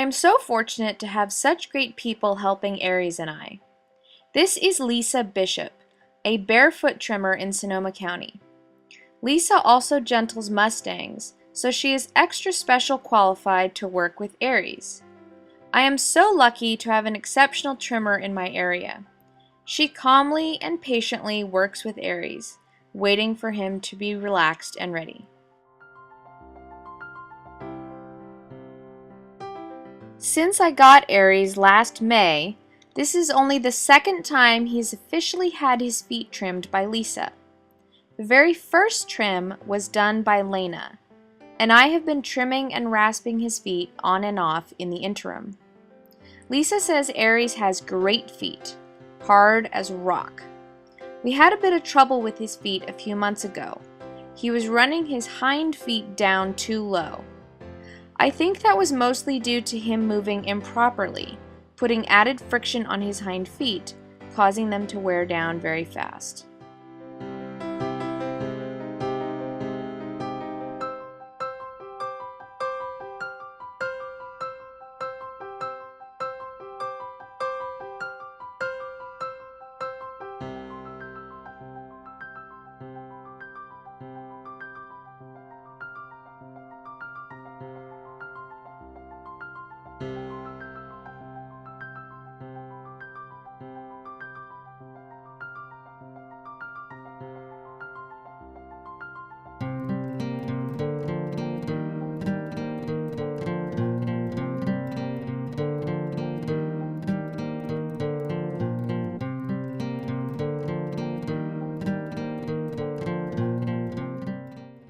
am so fortunate to have such great people helping Aries and I. This is Lisa Bishop, a barefoot trimmer in Sonoma County. Lisa also gentles Mustangs, so she is extra special qualified to work with Aries. I am so lucky to have an exceptional trimmer in my area. She calmly and patiently works with Aries, waiting for him to be relaxed and ready. Since I got Aries last May, this is only the second time he's officially had his feet trimmed by Lisa. The very first trim was done by Lena, and I have been trimming and rasping his feet on and off in the interim. Lisa says Aries has great feet, hard as rock. We had a bit of trouble with his feet a few months ago. He was running his hind feet down too low. I think that was mostly due to him moving improperly, putting added friction on his hind feet, causing them to wear down very fast.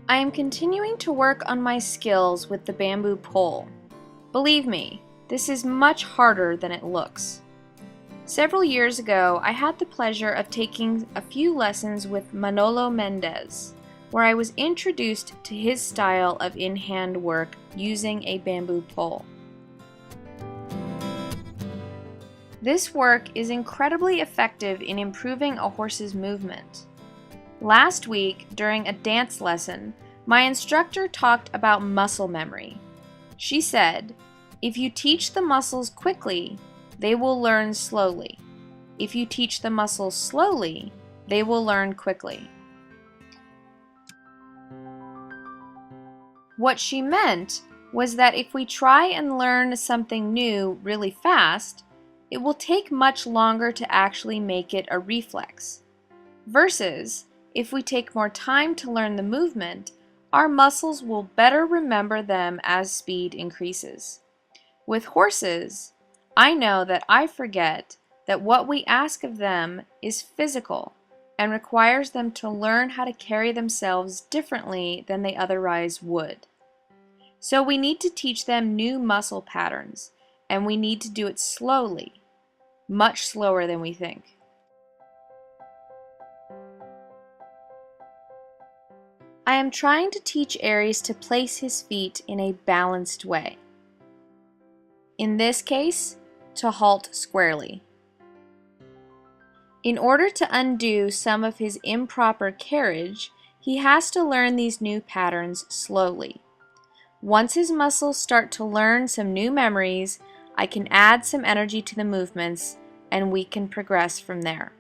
I am continuing to work on my skills with the bamboo pole. Believe me, this is much harder than it looks. Several years ago, I had the pleasure of taking a few lessons with Manolo Mendez, where I was introduced to his style of in-hand work using a bamboo pole. This work is incredibly effective in improving a horse's movement. Last week, during a dance lesson, my instructor talked about muscle memory. She said, if you teach the muscles quickly, they will learn slowly. If you teach the muscles slowly, they will learn quickly. What she meant was that if we try and learn something new really fast, it will take much longer to actually make it a reflex. Versus, if we take more time to learn the movement, our muscles will better remember them as speed increases. With horses, I know that I forget that what we ask of them is physical and requires them to learn how to carry themselves differently than they otherwise would. So we need to teach them new muscle patterns, and we need to do it slowly, much slower than we think. I am trying to teach Aries to place his feet in a balanced way. In this case, to halt squarely. In order to undo some of his improper carriage, he has to learn these new patterns slowly. Once his muscles start to learn some new memories, I can add some energy to the movements, and we can progress from there.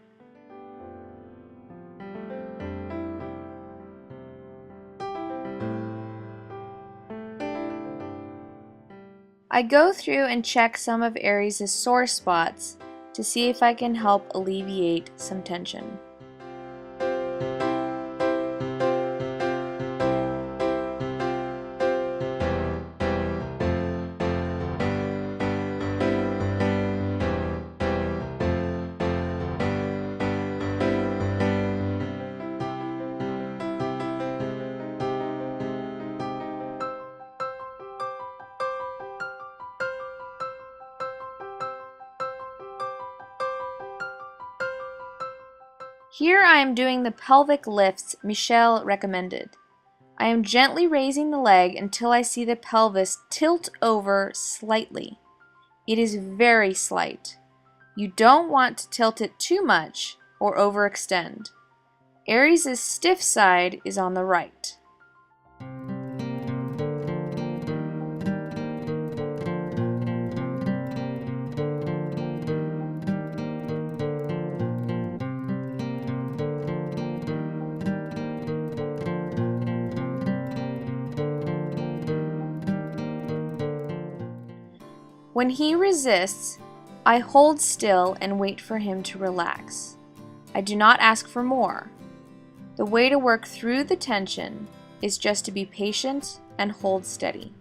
I go through and check some of Aries' sore spots to see if I can help alleviate some tension. Here I am doing the pelvic lifts Michelle recommended. I am gently raising the leg until I see the pelvis tilt over slightly. It is very slight. You don't want to tilt it too much or overextend. Aries' stiff side is on the right. When he resists, I hold still and wait for him to relax. I do not ask for more. The way to work through the tension is just to be patient and hold steady.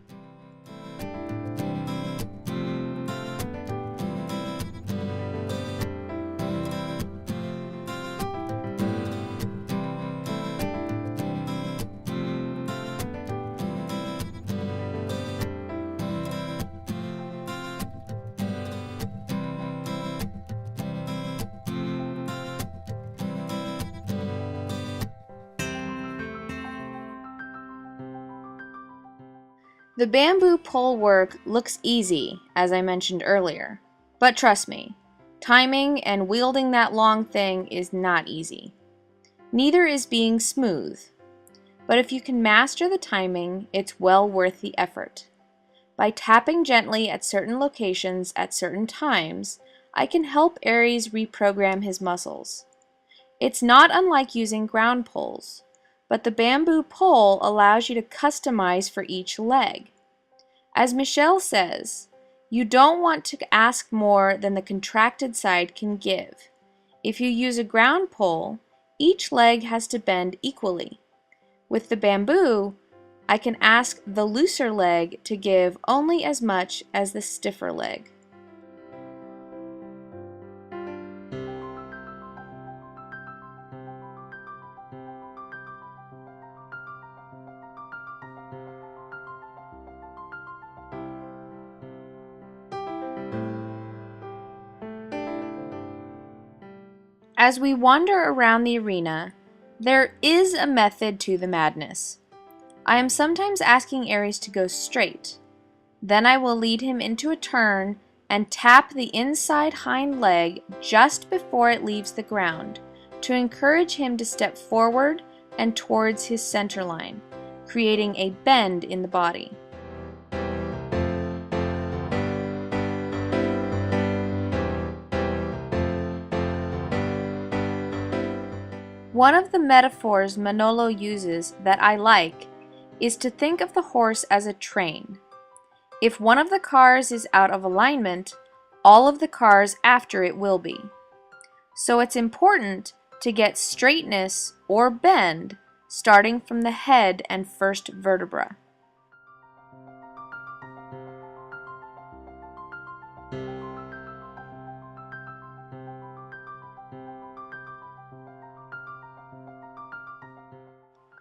The bamboo pole work looks easy, as I mentioned earlier, but trust me, timing and wielding that long thing is not easy. Neither is being smooth, but if you can master the timing, it's well worth the effort. By tapping gently at certain locations at certain times, I can help Aries reprogram his muscles. It's not unlike using ground poles, but the bamboo pole allows you to customize for each leg. As Michelle says, you don't want to ask more than the contracted side can give. If you use a ground pole, each leg has to bend equally. With the bamboo, I can ask the looser leg to give only as much as the stiffer leg. As we wander around the arena, there is a method to the madness. I am sometimes asking Aries to go straight. Then I will lead him into a turn and tap the inside hind leg just before it leaves the ground to encourage him to step forward and towards his center line, creating a bend in the body. One of the metaphors Manolo uses that I like is to think of the horse as a train. If one of the cars is out of alignment, all of the cars after it will be. So it's important to get straightness or bend starting from the head and first vertebra.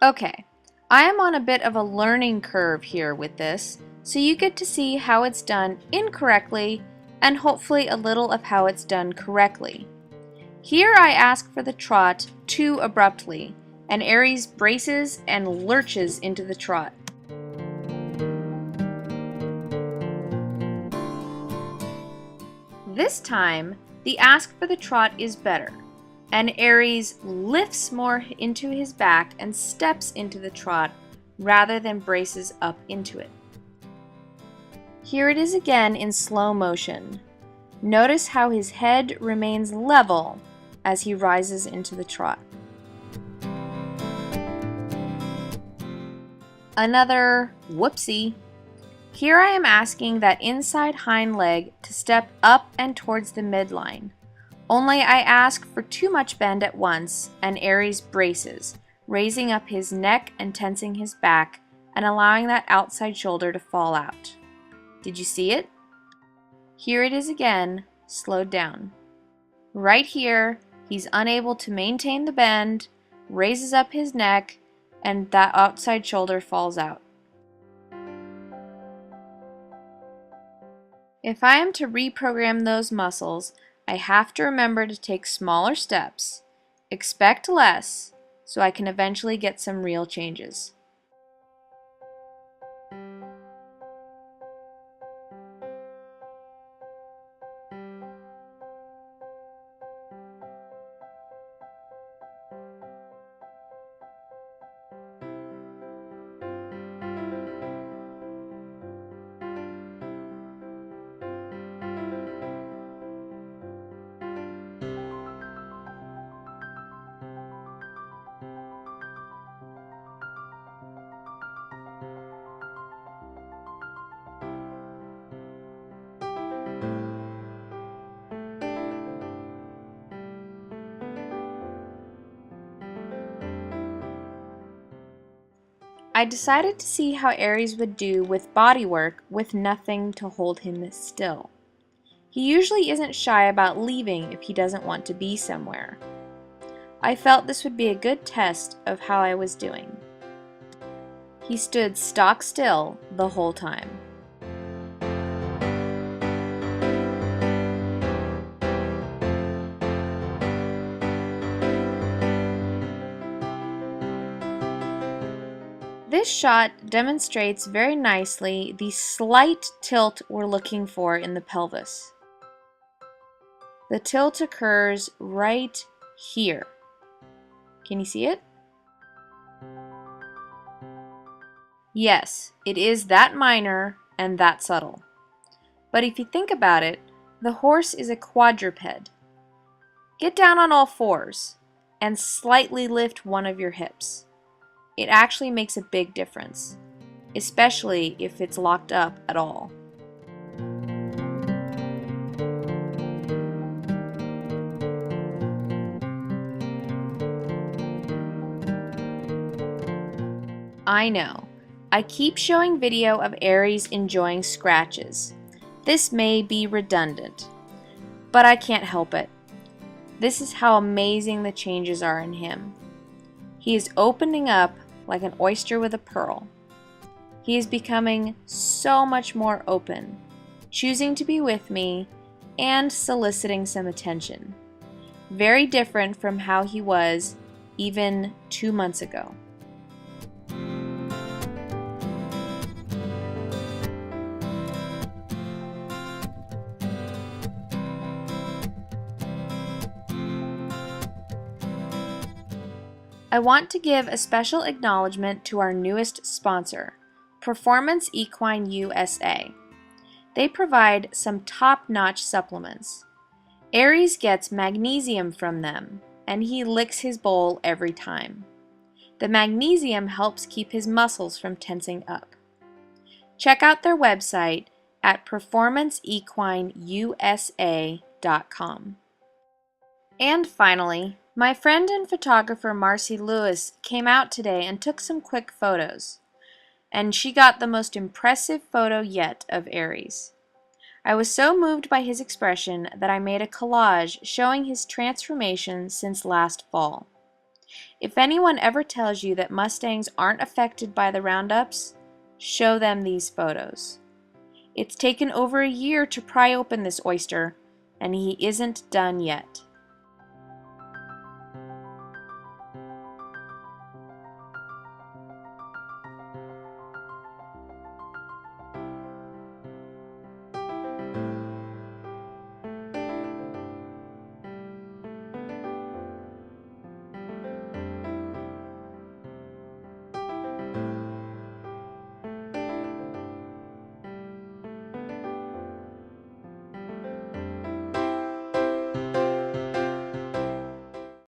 Okay, I am on a bit of a learning curve here with this, so you get to see how it's done incorrectly and hopefully a little of how it's done correctly. Here I ask for the trot too abruptly, and Aries braces and lurches into the trot. This time, the ask for the trot is better, and Aries lifts more into his back and steps into the trot rather than braces up into it. Here it is again in slow motion. Notice how his head remains level as he rises into the trot. Another whoopsie. Here I am asking that inside hind leg to step up and towards the midline. Only I ask for too much bend at once, and Aries braces, raising up his neck and tensing his back, and allowing that outside shoulder to fall out. Did you see it? Here it is again, slowed down. Right here, he's unable to maintain the bend, raises up his neck, and that outside shoulder falls out. If I am to reprogram those muscles, I have to remember to take smaller steps, expect less, so I can eventually get some real changes. I decided to see how Aries would do with bodywork with nothing to hold him still. He usually isn't shy about leaving if he doesn't want to be somewhere. I felt this would be a good test of how I was doing. He stood stock still the whole time. This shot demonstrates very nicely the slight tilt we're looking for in the pelvis. The tilt occurs right here. Can you see it? Yes, it is that minor and that subtle. But if you think about it, the horse is a quadruped. Get down on all fours and slightly lift one of your hips. It actually makes a big difference, especially if it's locked up at all. I know. I keep showing video of Aries enjoying scratches. This may be redundant, but I can't help it. This is how amazing the changes are in him. He is opening up like an oyster with a pearl. He is becoming so much more open, choosing to be with me and soliciting some attention. Very different from how he was even 2 months ago. I want to give a special acknowledgement to our newest sponsor, Performance Equine USA. They provide some top-notch supplements. Aries gets magnesium from them, and he licks his bowl every time. The magnesium helps keep his muscles from tensing up. Check out their website at performanceequineusa.com. And finally, my friend and photographer Marcy Lewis came out today and took some quick photos, and she got the most impressive photo yet of Aries. I was so moved by his expression that I made a collage showing his transformation since last fall. If anyone ever tells you that Mustangs aren't affected by the roundups, show them these photos. It's taken over a year to pry open this oyster, and he isn't done yet.